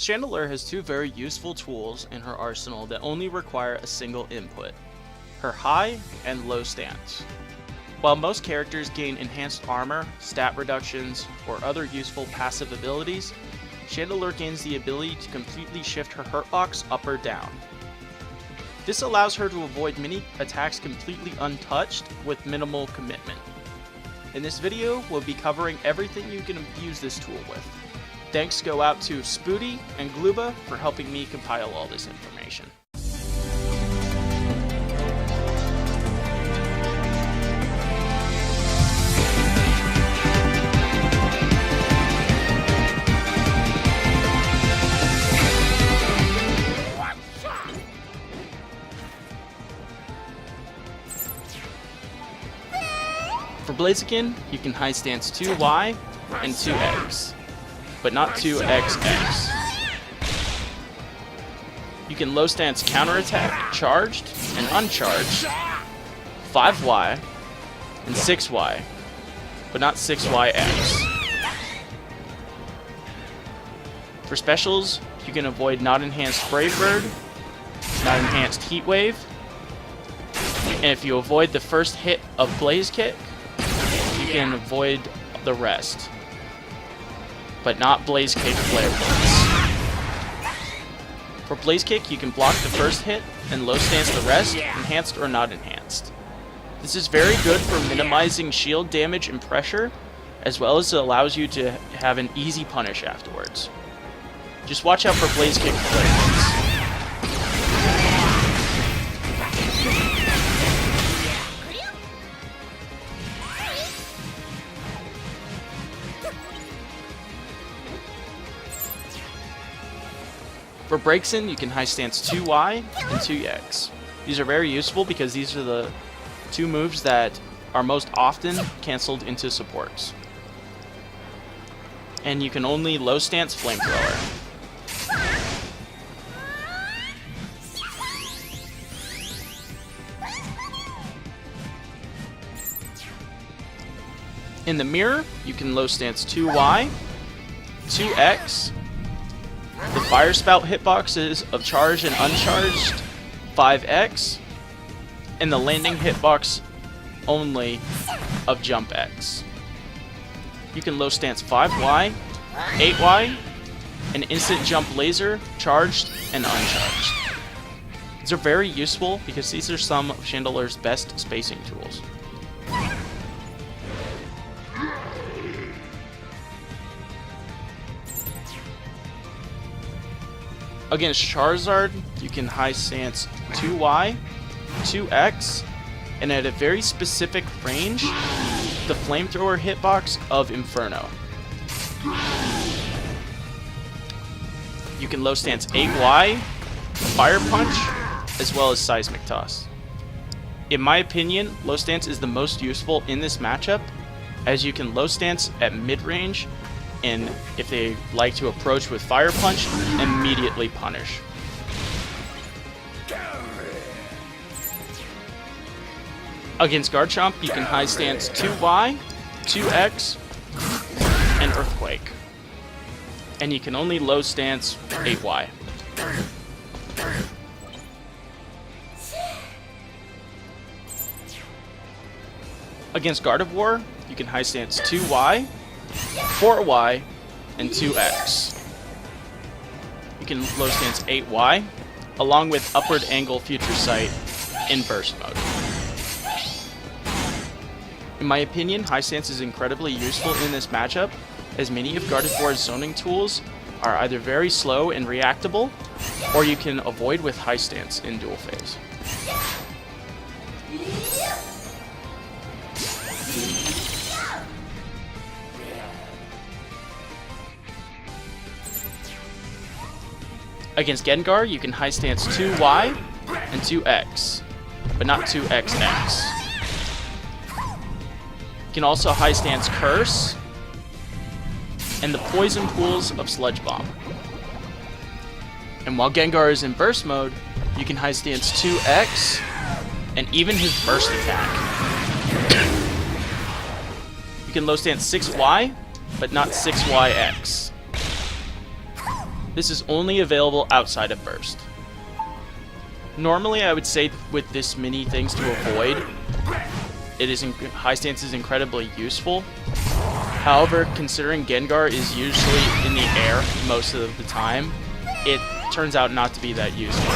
Chandelure has two very useful tools in her arsenal that only require a single input: her high and low stance. While most characters gain enhanced armor, stat reductions, or other useful passive abilities, Chandelure gains the ability to completely shift her hurtbox up or down. This allows her to avoid many attacks completely untouched with minimal commitment. In this video, we'll be covering everything you can use this tool with. Thanks go out to Spoody and Gluba for helping me compile all this information. For Blaziken, you can high stance 2Y and 2X, but not 2XX. You can low stance counterattack, charged and uncharged, 5Y and 6Y, but not 6YX. For specials, you can avoid not enhanced Brave Bird, not enhanced Heat Wave, and if you avoid the first hit of Blaze Kick, you can avoid the rest, but not Blaze Kick Flare Blitz. For Blaze Kick, you can block the first hit and low stance the rest, enhanced or not enhanced. This is very good for minimizing shield damage and pressure, as well as it allows you to have an easy punish afterwards. Just watch out for Blaze Kick Flare Blitz. For Breaksin, you can high stance 2Y and 2X. These are very useful because these are the two moves that are most often cancelled into supports. And you can only low stance Flamethrower. In the mirror, you can low stance 2Y, 2X, the Fire Spout hitboxes of Charged and Uncharged, 5X, and the landing hitbox only of Jump X. You can low stance 5Y, 8Y, and Instant Jump Laser, Charged and Uncharged. These are very useful because these are some of Chandelure's best spacing tools. Against Charizard, you can high stance 2Y, 2X, and at a very specific range, the Flamethrower hitbox of Inferno. You can low stance 8Y, Fire Punch, as well as Seismic Toss. In my opinion, low stance is the most useful in this matchup, as you can low stance at mid-range, and if they like to approach with Fire Punch, immediately punish. Against Garchomp, you can high stance 2Y, 2X, and Earthquake. And you can only low stance 8Y. Against Gardevoir, you can high stance 2Y, 4Y, and 2X. You can low stance 8Y, along with Upward Angle Future Sight in Burst Mode. In my opinion, high stance is incredibly useful in this matchup, as many of Gardevoir's zoning tools are either very slow and reactable, or you can avoid with high stance in dual phase. Against Gengar, you can high stance 2Y and 2X, but not 2XX. You can also high stance Curse and the Poison Pools of Sludge Bomb. And while Gengar is in Burst Mode, you can high stance 2X and even his Burst attack. You can low stance 6Y, but not 6YX. This is only available outside of burst. Normally, I would say with this many things to avoid, high stance is incredibly useful. However, considering Gengar is usually in the air most of the time, it turns out not to be that useful.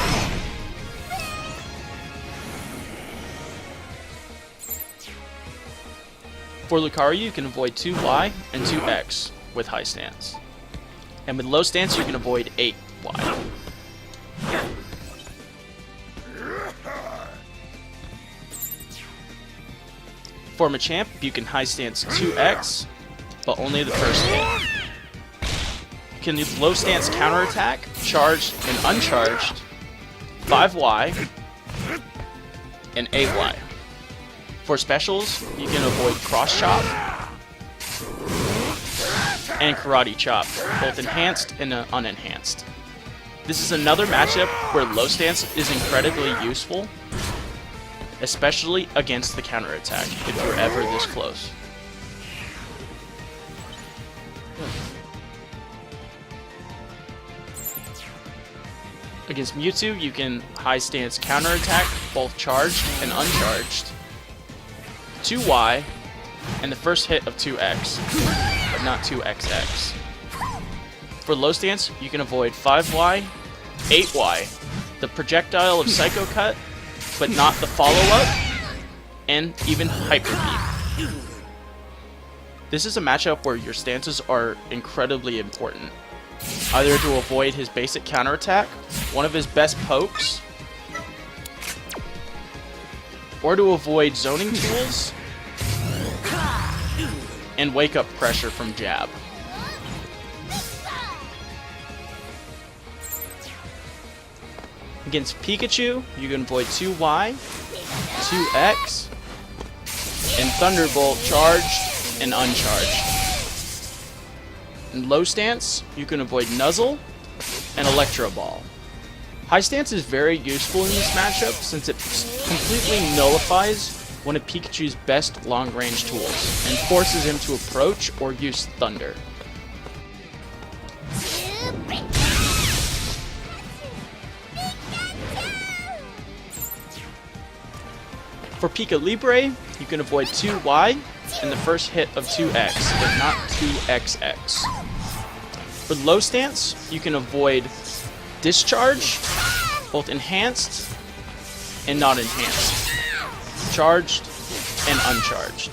For Lucario, you can avoid 2Y and 2X with high stance. And with low stance, you can avoid 8Y. For Machamp, you can high stance 2X, but only the first hit. You can use low stance counterattack, charged and uncharged, 5Y, and 8Y. For specials, you can avoid Cross Chop and Karate Chop, both enhanced and unenhanced. This is another matchup where low stance is incredibly useful, especially against the counterattack if you're ever this close. Against Mewtwo, you can high stance counterattack, both charged and uncharged, 2Y, and the first hit of 2X, but not 2XX. For low stance, you can avoid 5Y, 8Y, the projectile of Psycho Cut, but not the follow-up, and even Hyper Beam. This is a matchup where your stances are incredibly important. Either to avoid his basic counterattack, one of his best pokes, or to avoid zoning tools, and wake-up pressure from jab. Against Pikachu, you can avoid 2Y, 2X, and Thunderbolt charged and uncharged. In low stance, you can avoid Nuzzle and Electro Ball. High stance is very useful in this matchup since it completely nullifies one of Pikachu's best long-range tools and forces him to approach or use Thunder. For Pika Libre, you can avoid 2Y and the first hit of 2X, but not 2XX. For low stance, you can avoid Discharge, both enhanced and not enhanced, charged and uncharged.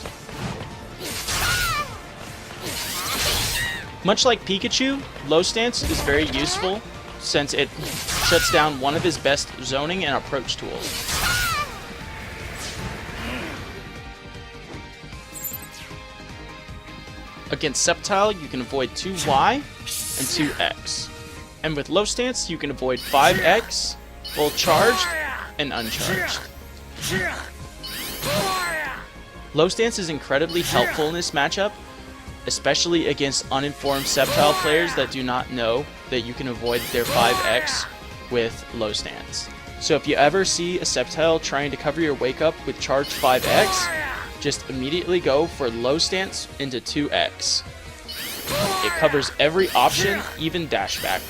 Much like Pikachu, low stance is very useful since it shuts down one of his best zoning and approach tools. Against Sceptile, you can avoid 2Y and 2X. And with low stance, you can avoid 5X, both charged and uncharged. Low stance is incredibly helpful in this matchup, especially against uninformed Sceptile players that do not know that you can avoid their 5X with low stance. So if you ever see a Sceptile trying to cover your wake up with charged 5X, just immediately go for low stance into 2X. It covers every option, even dash back.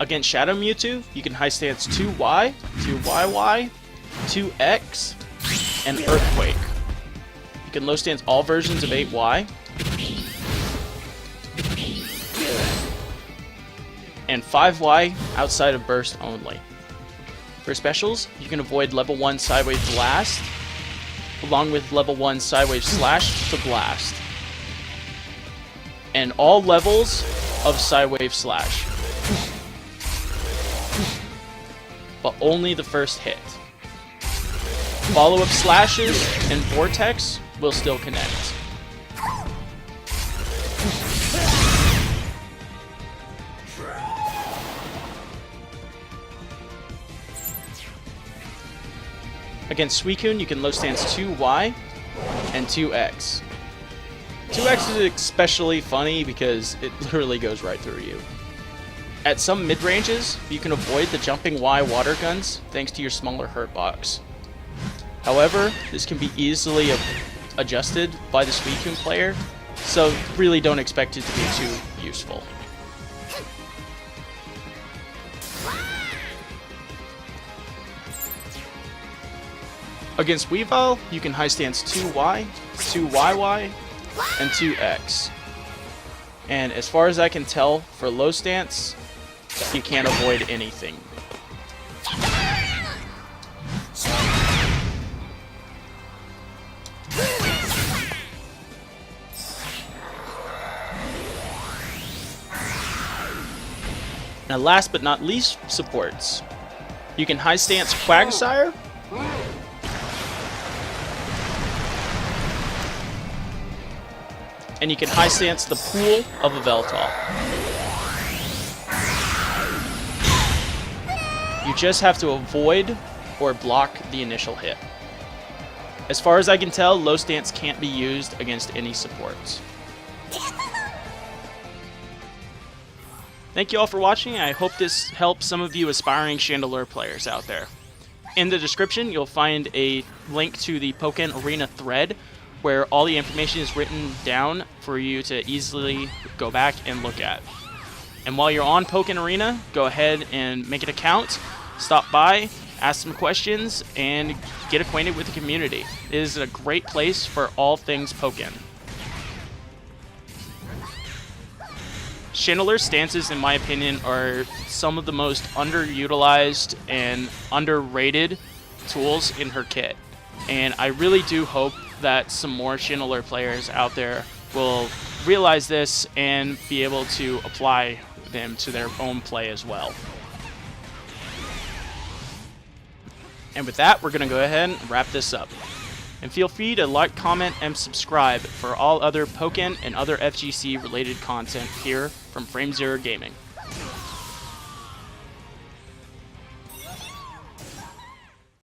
Against Shadow Mewtwo, you can high stance 2Y, 2YY, 2X, and Earthquake. You can low stance all versions of 8Y, and 5Y outside of burst only. For specials, you can avoid level 1 Sidewave Blast, along with level 1 Sidewave Slash to Blast, and all levels of Sidewave Slash, but only the first hit. Follow-up slashes and Vortex will still connect. Against Suicune, you can low stance 2Y and 2X. 2X is especially funny because it literally goes right through you. At some mid-ranges, you can avoid the jumping Y water guns thanks to your smaller hurt box. However, this can be easily adjusted by the Suicune player, so really don't expect it to be too useful. Against Weavile, you can high stance 2Y, 2YY, and 2X. And as far as I can tell, for low stance, you can't avoid anything. Now last but not least, supports. You can high stance Quagsire, and you can high stance the pool of a Veltal. You just have to avoid or block the initial hit. As far as I can tell, low stance can't be used against any supports. Thank you all for watching. I hope this helps some of you aspiring Chandelure players out there. In the description, you'll find a link to the Pokken Arena thread where all the information is written down for you to easily go back and look at. And while you're on Pokken Arena, go ahead and make an account, stop by, ask some questions, and get acquainted with the community. It is a great place for all things Pokken. Chandelure stances, in my opinion, are some of the most underutilized and underrated tools in her kit. And I really do hope that some more Chandelure players out there will realize this and be able to apply them to their own play as well. And with that, we're going to go ahead and wrap this up. And feel free to like, comment, and subscribe for all other Pokken and other FGC related content here from Frame Zero Gaming.